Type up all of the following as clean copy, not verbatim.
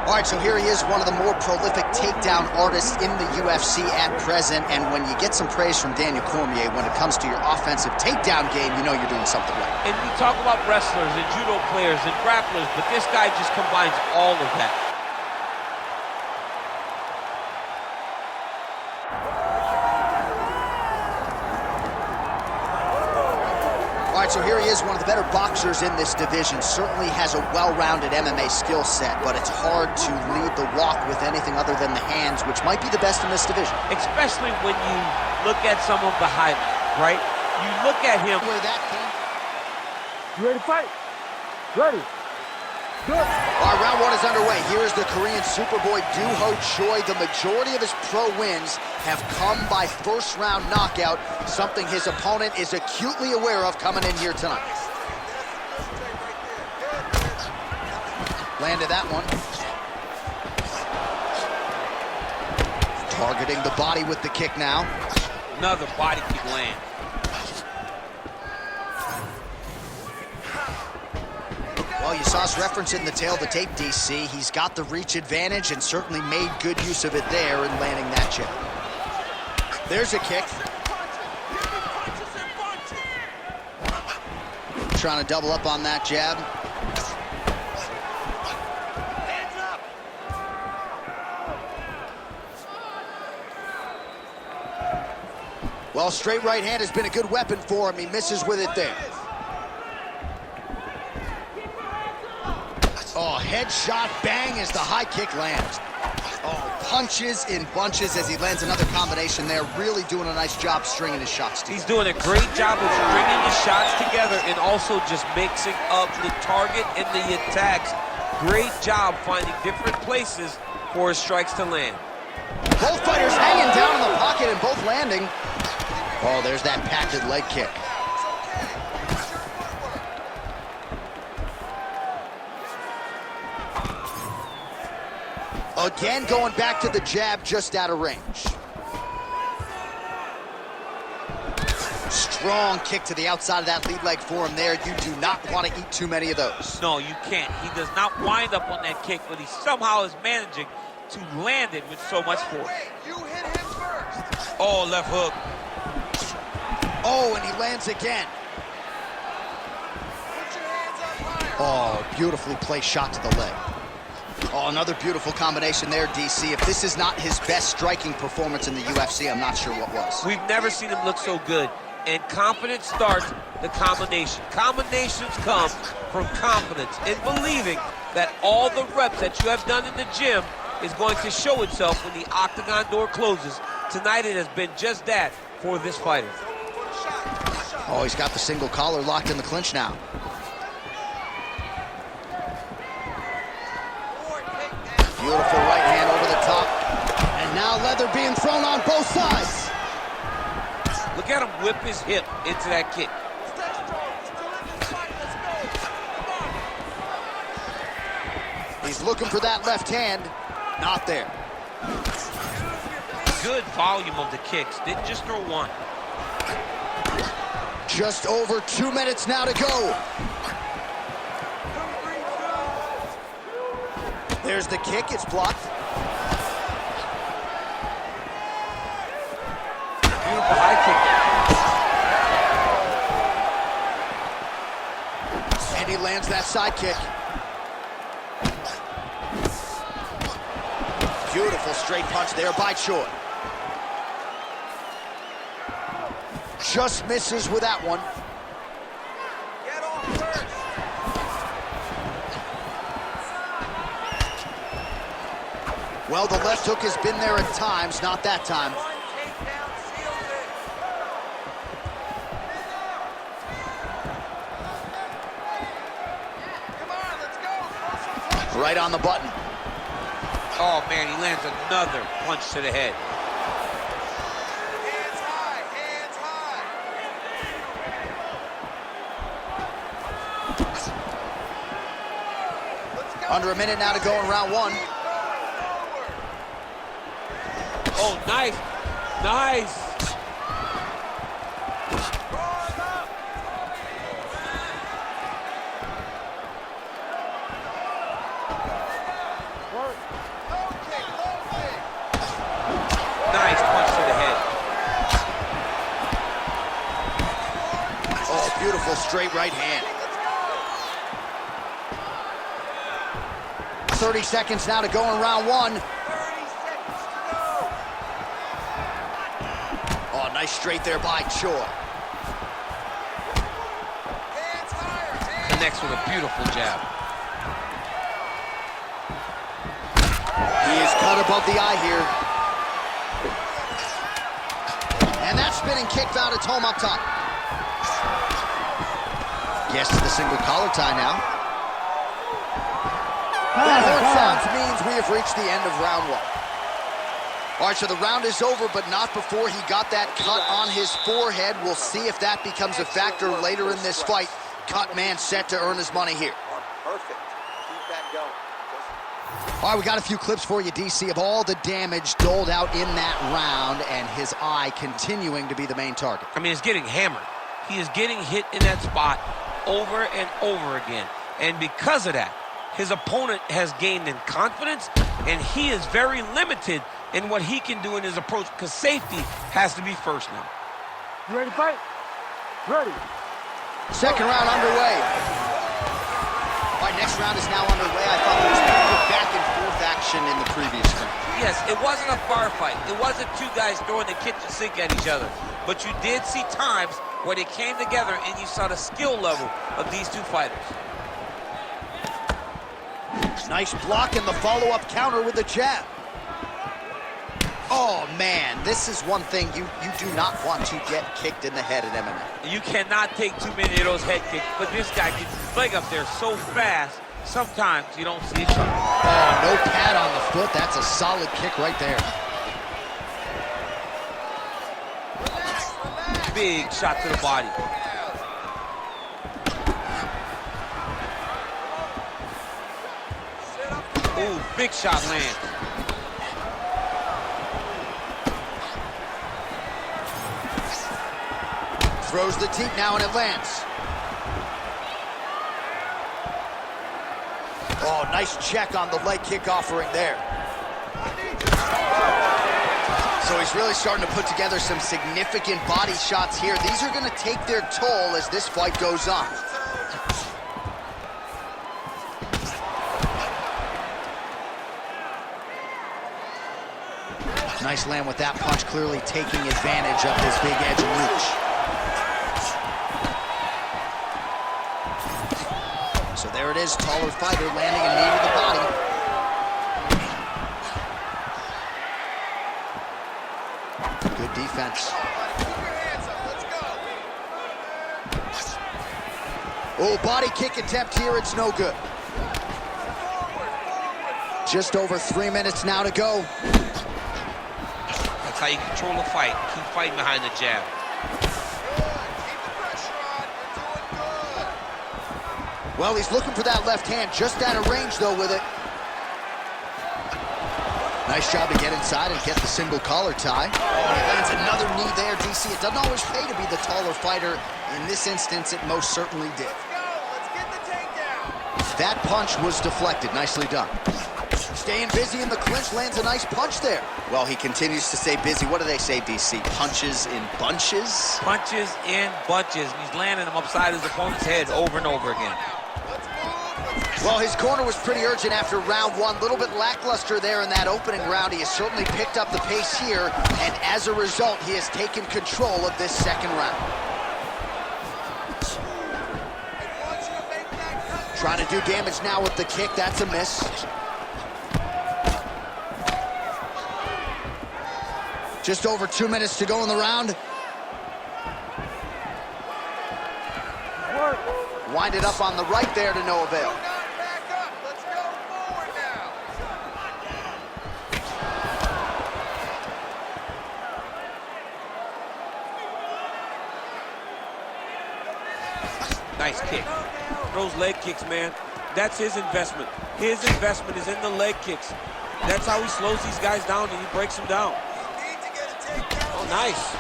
All right, so here he is, one of the more prolific takedown artists in the UFC at present. And when you get some praise from Daniel Cormier when it comes to your offensive takedown game, you know you're doing something right. And we talk about wrestlers and judo players and grapplers, but this guy just combines all of that. All right, so here he is, one of the better boxers in this division. Certainly has a well-rounded MMA skill set, but it's hard to lead the walk with anything other than the hands, which might be the best in this division. Especially when you look at some of the highlights, right? You look at him. Where that came. You ready to fight? Ready. Good. All right, round one is underway. Here is the Korean Superboy Doohochoi. The majority of his pro wins have come by first-round knockout, something his opponent is acutely aware of coming in here tonight. Landed that one. Targeting the body with the kick now. Another body kick land. Well, you saw us referencing the tail of the tape, DC. He's got the reach advantage and certainly made good use of it there in landing that jab. There's a kick. Trying to double up on that jab. Well, straight right hand has been a good weapon for him. He misses with it there. Oh, headshot, bang, as the high kick lands. Oh, punches in bunches as he lands another combination there. Really doing a nice job stringing his shots together. He's doing a great job of stringing the shots together and also just mixing up the target and the attacks. Great job finding different places for his strikes to land. Both fighters hanging down in the pocket and both landing. Oh, there's that patented leg kick. Again, going back to the jab, just out of range. Strong kick to the outside of that lead leg for him there. You do not want to eat too many of those. No, you can't. He does not wind up on that kick, but he somehow is managing to land it with so much force. You hit him first. Oh, left hook. Oh, and he lands again. Put your hands up higher. Oh, beautifully placed shot to the leg. Oh, another beautiful combination there, DC. If this is not his best striking performance in the UFC, I'm not sure what was. We've never seen him look so good. And confidence starts the combination. Combinations come from confidence and believing that all the reps that you have done in the gym is going to show itself when the octagon door closes. Tonight it has been just that for this fighter. Oh, he's got the single collar locked in the clinch now. Beautiful right hand over the top. And now leather being thrown on both sides. Look at him whip his hip into that kick. He's looking for that left hand. Not there. Good volume of the kicks. Didn't just throw one. Just over 2 minutes now to go. There's the kick, it's blocked. Beautiful high kick. And he lands that side kick. Beautiful straight punch there by Choi. Just misses with that one. Get off first. Well, the left hook has been there at times, not that time. One takedown seals it. Come on, let's go. Throw some Right on the button. Oh, man, he lands another punch to the head. hands high, hands high. Let's go. Under a minute now to go in round one. Oh, nice. Nice. Work. Beautiful straight right hand. 30 seconds now to go in round one. 30 seconds to go. Oh, nice straight there by Choi. Hands higher. Hands. Connects with a beautiful jab. He is cut above the eye here. And that spinning kick found its home up top. Yes, to the single collar tie now. That horn sounds means we have reached the end of round one. All right, so the round is over, but not before he got that cut on his forehead. We'll see if that becomes a factor later in this fight. Cut man set to earn his money here. Perfect. Keep that going. All right, we got a few clips for you, DC, of all the damage doled out in that round, and his eye continuing to be the main target. I mean, he's getting hammered. He is getting hit in that spot over and over again. And because of that, his opponent has gained in confidence, and he is very limited in what he can do in his approach, because safety has to be first now. You ready to fight? Ready. Second round underway. All right, next round is now underway. I thought there was pretty good back and forth action in the previous round. Yes, it wasn't a bar fight. It wasn't two guys throwing the kitchen sink at each other. But you did see times where they came together and you saw the skill level of these two fighters. Nice block and the follow-up counter with the jab. Oh, man, this is one thing you do not want to get kicked in the head in MMA. You cannot take too many of those head kicks, but this guy gets his leg up there so fast, sometimes you don't see it coming. Oh, no pad on the foot. That's a solid kick right there. Big shot to the body. Ooh, big shot lands. Throws the teep now and it lands. Oh, nice check on the leg kick offering there. So he's really starting to put together some significant body shots here. These are going to take their toll as this fight goes on. Nice land with that punch, clearly taking advantage of his big edge and reach. So there it is, taller fighter landing a knee to the body. Good defense. Keep your hands up. Let's go. Oh, body kick attempt here, it's no good. Just over 3 minutes now to go. That's how you control the fight. Keep fighting behind the jab. Good. Keep the pressure on. You're doing good. Well, he's looking for that left hand, just out of range though with it. Nice job to get inside and get the single collar tie. Oh, and he lands another knee there, DC. It doesn't always pay to be the taller fighter. In this instance, it most certainly did. Let's go. Let's get the takedown. That punch was deflected. Nicely done. Staying busy in the clinch, lands a nice punch there. Well, he continues to stay busy. What do they say, DC? Punches in bunches? Punches in bunches. He's landing them upside his opponent's head over and over again. Let's move. Well, his corner was pretty urgent after round one. A little bit lackluster there in that opening round. He has certainly picked up the pace here, and as a result, he has taken control of this second round. I want you to make that cut. Trying to do damage now with the kick. That's a miss. Just over 2 minutes to go in the round. Wind it up on the right there to no avail. Do not back up. Let's go forward now. Nice kick. Those leg kicks, man. That's his investment. His investment is in the leg kicks. That's how he slows these guys down and he breaks them down. You need to get a takedown. Oh, nice.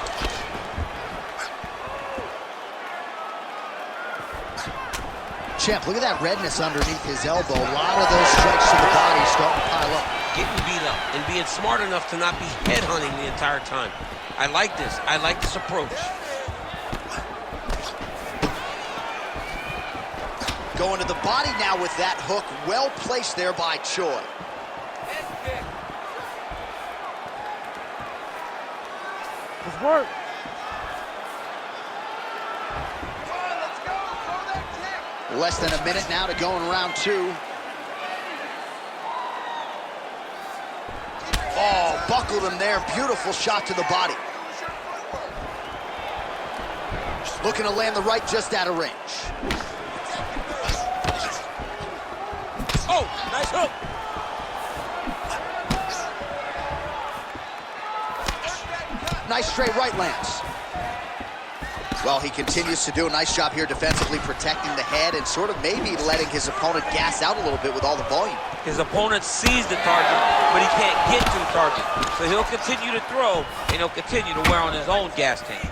Champ, look at that redness underneath his elbow. A lot of those strikes to the body starting to pile up. Getting beat up and being smart enough to not be headhunting the entire time. I like this. I like this approach. Going to the body now with that hook. Well placed there by Choi. Let's work. Come on, let's go. Throw that kick. Less than a minute now to go in round 2. Oh, buckled him there. Beautiful shot to the body. Looking to land the right just out of range. Oh, nice hook. Nice straight right lands. Well, he continues to do a nice job here defensively, protecting the head and sort of maybe letting his opponent gas out a little bit with all the volume. His opponent sees the target, but he can't get to the target. So he'll continue to throw, and he'll continue to wear on his own gas tank.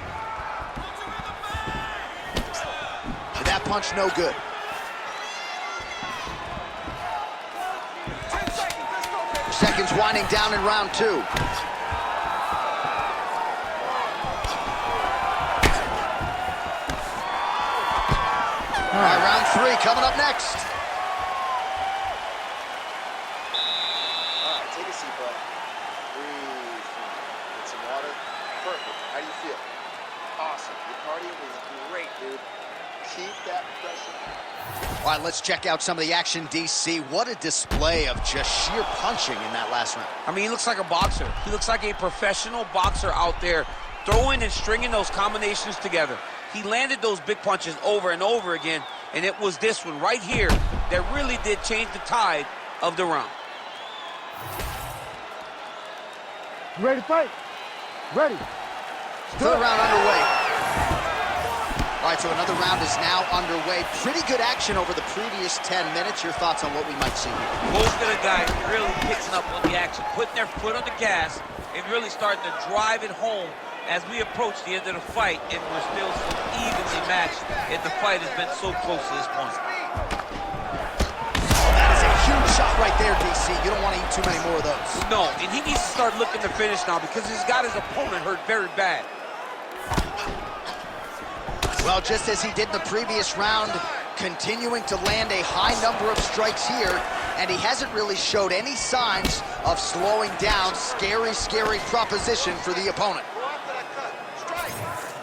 And that punch no good. 10 seconds, let's go, baby. Seconds winding down in round 2. All right, round 3 coming up next. All right, take a seat, bud. Breathe. Get some water. Perfect. How do you feel? Awesome. Your cardio was great, dude. Keep that pressure. All right, let's check out some of the action, DC. What a display of just sheer punching in that last round. I mean, he looks like a boxer. He looks like a professional boxer out there, throwing and stringing those combinations together. He landed those big punches over and over again, and it was this one right here that really did change the tide of the round. You ready to fight? Ready. Third round underway. All right, so another round is now underway. Pretty good action over the previous 10 minutes. Your thoughts on what we might see here? Both of the guys really picking up on the action, putting their foot on the gas, and really starting to drive it home as we approach the end of the fight, and we're still so evenly matched, and the fight has been so close to this point. That is a huge shot right there, DC. You don't want to eat too many more of those. No, and he needs to start looking to finish now because he's got his opponent hurt very bad. Well, just as he did in the previous round, continuing to land a high number of strikes here, and he hasn't really showed any signs of slowing down. Scary, scary proposition for the opponent.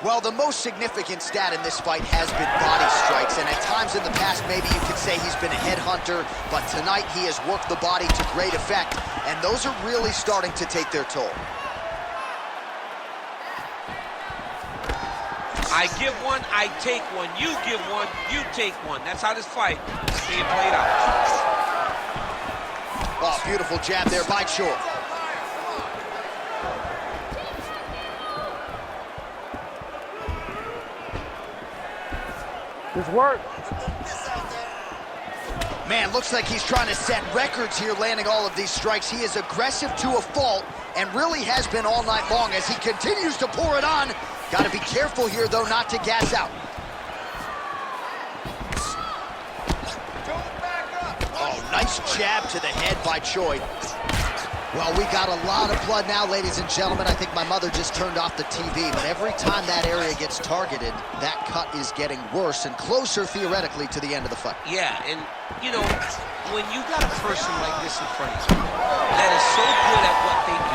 Well, the most significant stat in this fight has been body strikes, and at times in the past, maybe you could say he's been a headhunter, but tonight he has worked the body to great effect, and those are really starting to take their toll. I give one, I take one. You give one, you take one. That's how this fight is being played out. Oh, beautiful jab there by Choi. Let's work. Man, looks like he's trying to set records here, landing all of these strikes. He is aggressive to a fault and really has been all night long as he continues to pour it on. Got to be careful here, though, not to gas out. Oh, nice jab to the head by Choi. Well, we got a lot of blood now, ladies and gentlemen. I think my mother just turned off the TV, but every time that area gets targeted, that cut is getting worse and closer, theoretically, to the end of the fight. Yeah, and, you know, when you got a person like this in front of you that is so good at what they do,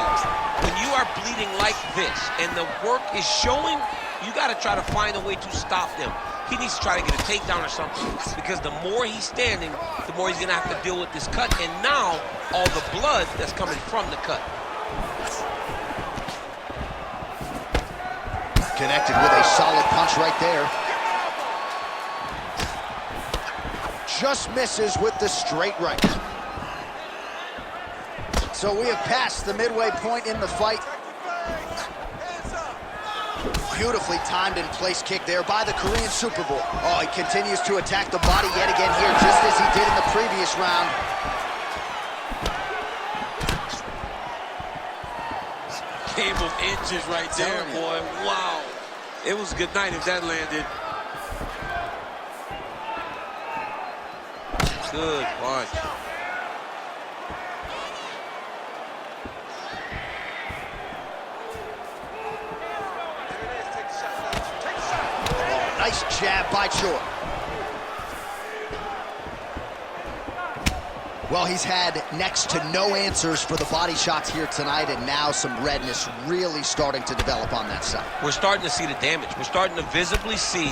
when you are bleeding like this and the work is showing, you got to try to find a way to stop them. He needs to try to get a takedown or something, because the more he's standing, the more he's going to have to deal with this cut, and now all the blood that's coming from the cut. Connected with a solid punch right there. Just misses with the straight right. So we have passed the midway point in the fight. Beautifully timed and placed kick there by the Korean Superboy. Oh, he continues to attack the body yet again here, just as he did in the previous round. Game of inches right there, boy. Wow. It was a good night if that landed. Good punch. Nice jab by Choi. Well, he's had next to no answers for the body shots here tonight, and now some redness really starting to develop on that side. We're starting to see the damage. We're starting to visibly see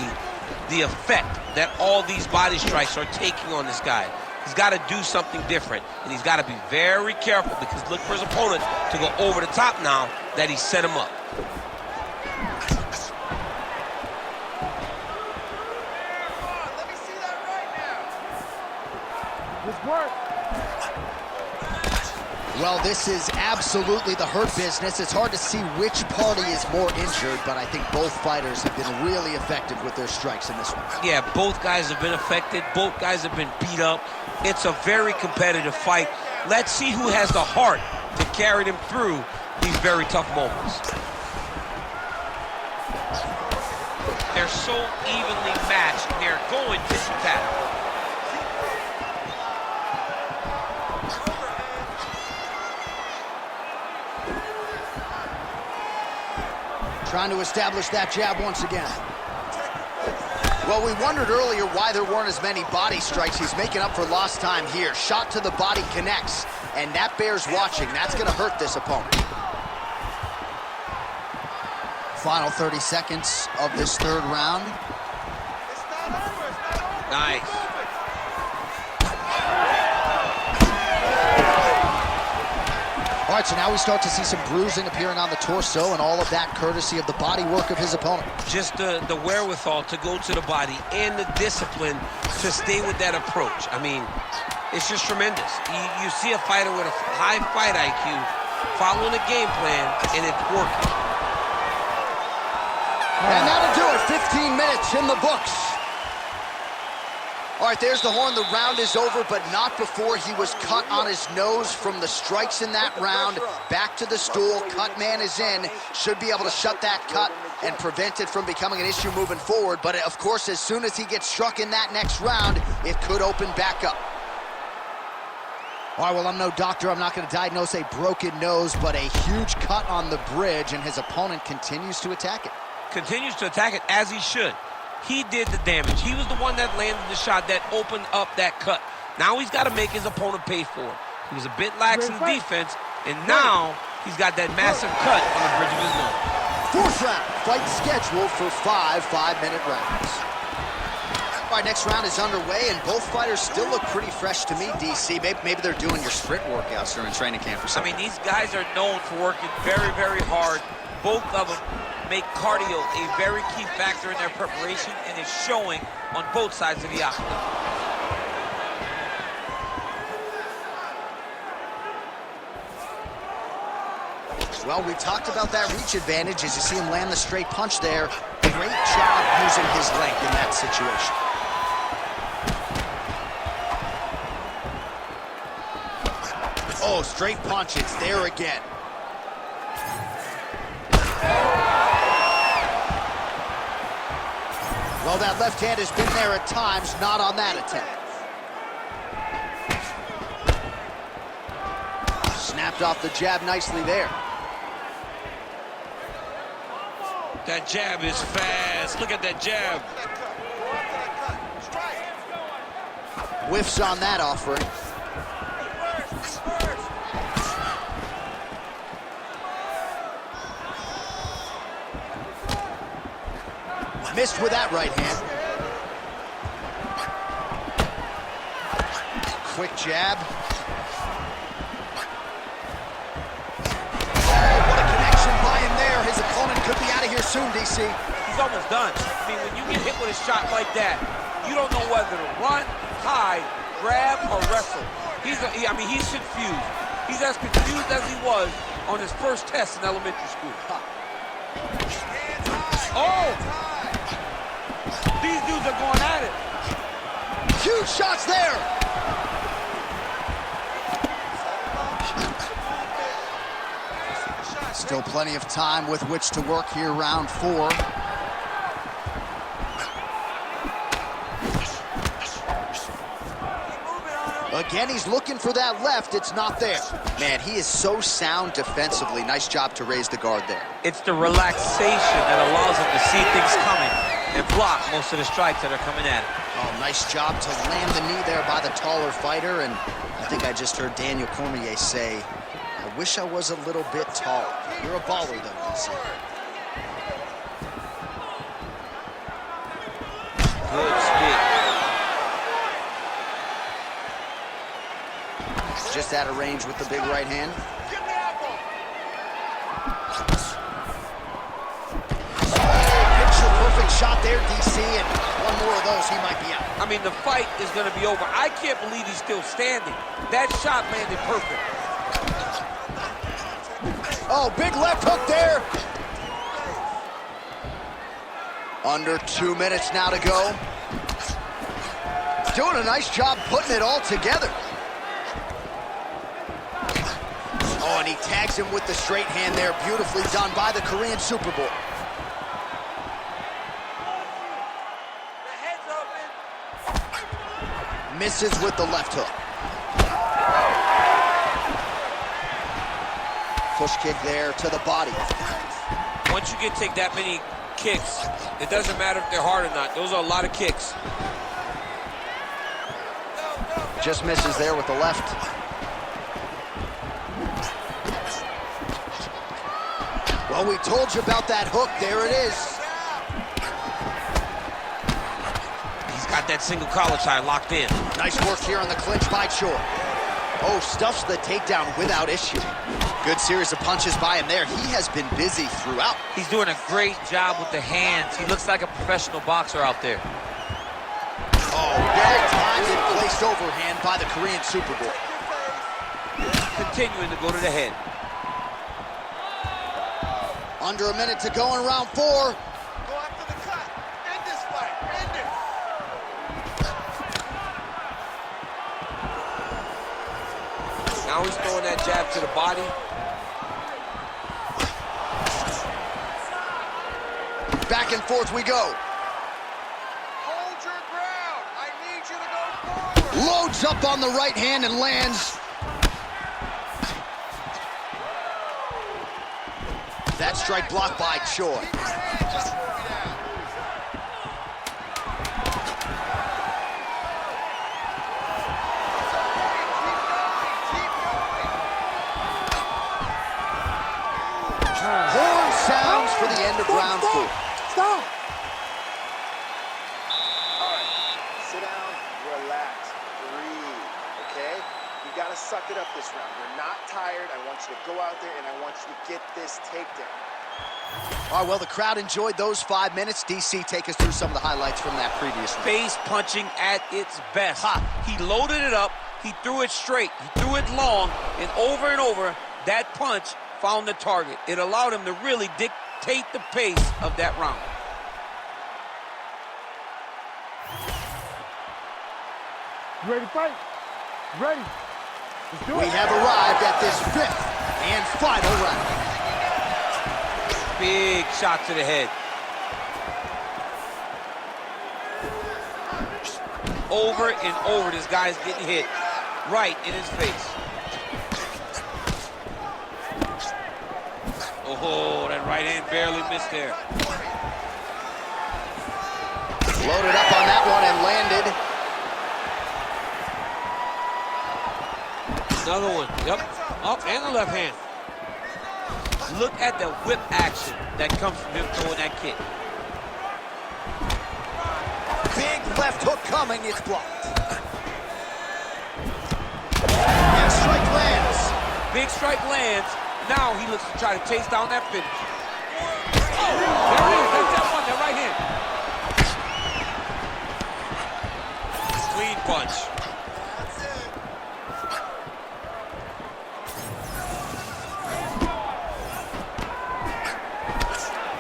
the effect that all these body strikes are taking on this guy. He's got to do something different, and he's got to be very careful because look for his opponent to go over the top now that he set him up. Let me see that right now. Good work. Well, this is absolutely the hurt business. It's hard to see which party is more injured, but I think both fighters have been really effective with their strikes in this one. Yeah, both guys have been affected. Both guys have been beat up. It's a very competitive fight. Let's see who has the heart to carry them through these very tough moments. They're so evenly matched. They're going tissue-tap. Trying to establish that jab once again. Well, we wondered earlier why there weren't as many body strikes. He's making up for lost time here. Shot to the body connects, and that bears watching. That's going to hurt this opponent. Final 30 seconds of this third round. Nice. All right, so now we start to see some bruising appearing on the torso, and all of that courtesy of the body work of his opponent. Just the wherewithal to go to the body and the discipline to stay with that approach. I mean, it's just tremendous. You see a fighter with a high fight IQ following a game plan, and it's working. And that'll do it. 15 minutes in the books. All right, there's the horn. The round is over, but not before he was cut on his nose from the strikes in that round. Back to the stool. Cut man is in. Should be able to shut that cut and prevent it from becoming an issue moving forward. But, of course, as soon as he gets struck in that next round, it could open back up. All right, well, I'm no doctor. I'm not going to diagnose a broken nose, but a huge cut on the bridge, and his opponent continues to attack it. Continues to attack it as he should. He did the damage. He was the one that landed the shot that opened up that cut. Now he's got to make his opponent pay for it. He was a bit lax in defense, and now he's got that massive cut on the bridge of his nose. Fourth round, fight scheduled for 5 5-minute rounds. All right, next round is underway, and both fighters still look pretty fresh to me, DC. Maybe they're doing your sprint workouts during training camp or something. I mean, these guys are known for working very, very hard. Both of them make cardio a very key factor in their preparation, and it's showing on both sides of the octagon. Well, we talked about that reach advantage as you see him land the straight punch there. Great job using his length in that situation. Oh, straight punch, it's there again. Well, that left hand has been there at times, not on that attempt. Snapped off the jab nicely there. That jab is fast. Look at that jab. Whiffs on that offering. Missed with that right hand. Quick jab. Oh, what a connection by him there. His opponent could be out of here soon, DC. He's almost done. I mean, when you get hit with a shot like that, you don't know whether to run, hide, grab, or wrestle. He's confused. He's as confused as he was on his first test in elementary school. Oh! These dudes are going at it. Huge shots there. Still plenty of time with which to work here, round 4. Again, he's looking for that left. It's not there. Man, he is so sound defensively. Nice job to raise the guard there. It's the relaxation that allows him to see things coming and block most of the strikes that are coming at him. Oh, nice job to land the knee there by the taller fighter, and I think I just heard Daniel Cormier say, I wish I was a little bit taller. You're a baller, though, DC. Good stick. Just out of range with the big right hand. Picture-perfect shot there, DC, and one more of those, he might be out. I mean, the fight is going to be over. I can't believe he's still standing. That shot landed perfect. Oh, big left hook there. Under 2 minutes now to go. Doing a nice job putting it all together. Oh, and he tags him with the straight hand there. Beautifully done by the Korean Superboy. Misses with the left hook. Push kick there to the body. Once you take that many kicks, it doesn't matter if they're hard or not. Those are a lot of kicks. Just misses there with the left. Well, we told you about that hook. There it is. He's got that single collar tie locked in. Nice work here on the clinch by Choi. Oh, stuffs the takedown without issue. Good series of punches by him there. He has been busy throughout. He's doing a great job with the hands. He looks like a professional boxer out there. Oh, well-timed and placed overhand by the Korean Superboy. Continuing to go to the head. Under a minute to go in round 4. Go after the cut. End this fight. End it. Now he's throwing that jab to the body. Back and forth we go. Hold your ground. I need you to go forward. Loads up on the right hand and lands. That strike blocked by Choi. Horn sounds for the end of round 4. Stop! All right, sit down, relax, breathe, okay? You gotta suck it up this round. You're not tired. I want you to go out there and I want you to get this takedown. All right, well, the crowd enjoyed those 5 minutes. DC, take us through some of the highlights from that previous round. Face punching at its best. Ha. He loaded it up. He threw it straight. He threw it long. And over, that punch found the target. It allowed him to really dictate the pace of that round. You ready to fight? Ready. Let's do it. We have arrived at this 5th and final round. Big shot to the head. Over and over, this guy's getting hit right in his face. Oh, that right hand barely missed there. Loaded up on that one and landed. Another one. Yep. Up and the left hand. Look at the whip action that comes from him throwing that kick. Big left hook coming, it's blocked. And strike lands. Big strike lands. Now he looks to try to chase down that finish. Oh, there it is. That's that one, that right hand. Clean punch.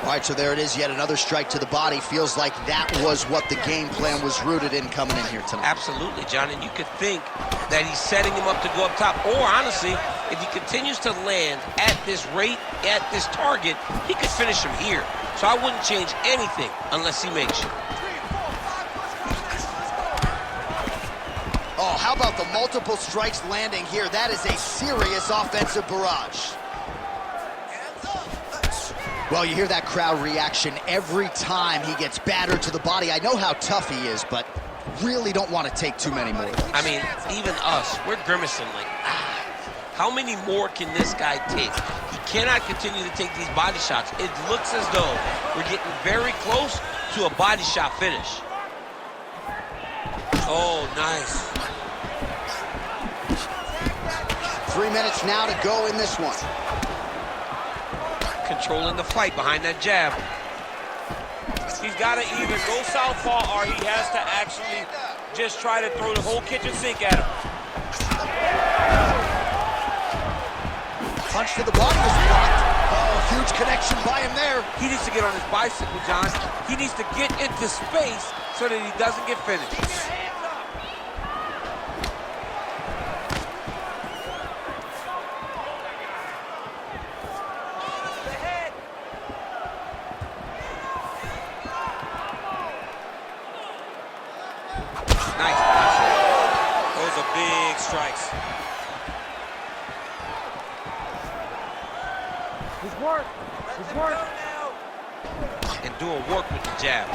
All right, so there it is, yet another strike to the body. Feels like that was what the game plan was rooted in coming in here tonight. Absolutely, John, and you could think that he's setting him up to go up top. Or, honestly, if he continues to land at this rate, at this target, he could finish him here. So I wouldn't change anything unless he makes you. Oh, how about the multiple strikes landing here? That is a serious offensive barrage. Well, you hear that crowd reaction every time he gets battered to the body. I know how tough he is, but really don't want to take too many more. I mean, even us, we're grimacing like, how many more can this guy take? He cannot continue to take these body shots. It looks as though we're getting very close to a body shot finish. Oh, nice. 3 minutes now to go in this one. Controlling the fight behind that jab. He's got to either go southpaw or he has to actually just try to throw the whole kitchen sink at him. Punch to the body was blocked. Oh, huge connection by him there. He needs to get on his bicycle, John. He needs to get into space so that he doesn't get finished. Nice. Those are big strikes. Good work. Good work. And doing work with the jab.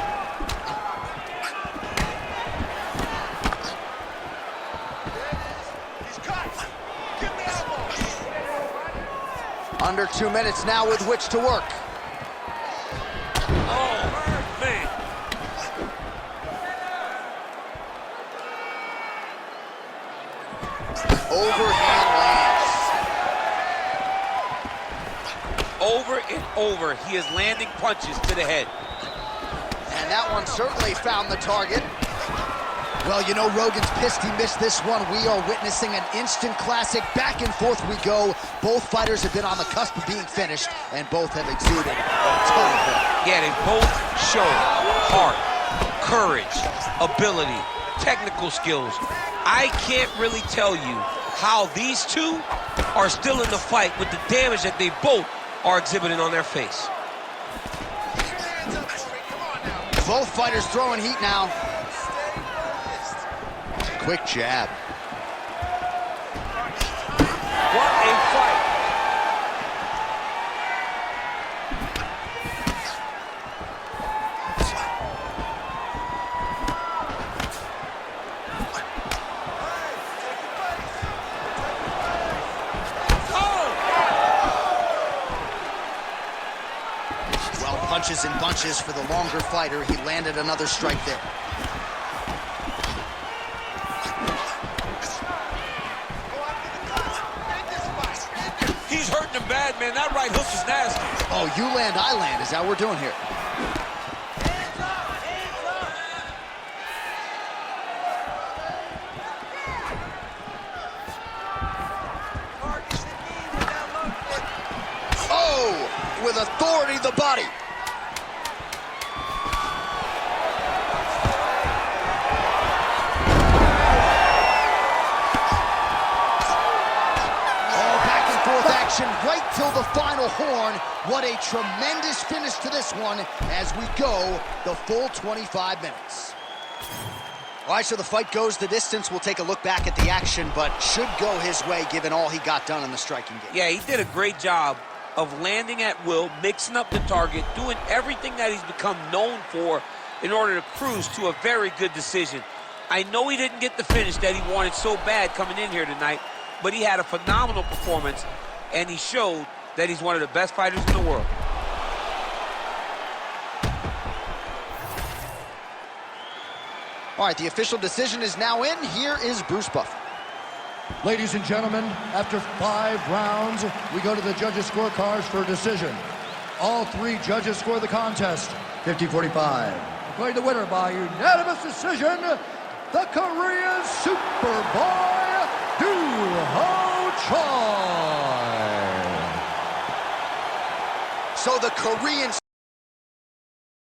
Under 2 minutes now with which to work. Oh, man. Overhand lands. Over and over, he is landing punches to the head. And that one certainly found the target. Well, you know, Rogan's pissed he missed this one. We are witnessing an instant classic. Back and forth we go. Both fighters have been on the cusp of being finished, and both have exuded a ton of them. Yeah, they both show heart, courage, ability, technical skills. I can't really tell you how these two are still in the fight with the damage that they both are exhibiting on their face. Both fighters throwing heat now. Quick jab. What a fight. Well, punches and bunches for the longer fighter. He landed another strike there. He's hurting him bad, man. That right hook is nasty. Oh, you land, I land is how we're doing here. Oh, with authority, the body. Right till the final horn. What a tremendous finish to this one as we go the full 25 minutes. All right, so the fight goes the distance. We'll take a look back at the action, but should go his way given all he got done in the striking game. Yeah, he did a great job of landing at will, mixing up the target, doing everything that he's become known for in order to cruise to a very good decision. I know he didn't get the finish that he wanted so bad coming in here tonight, but he had a phenomenal performance, and he showed that he's one of the best fighters in the world. All right, the official decision is now in. Here is Bruce Buffer. Ladies and gentlemen, after 5 rounds, we go to the judges' scorecards for a decision. All 3 judges score the contest 50-45. Declared the winner by unanimous decision, the Korean Superboy, Doohochoi. So the Korean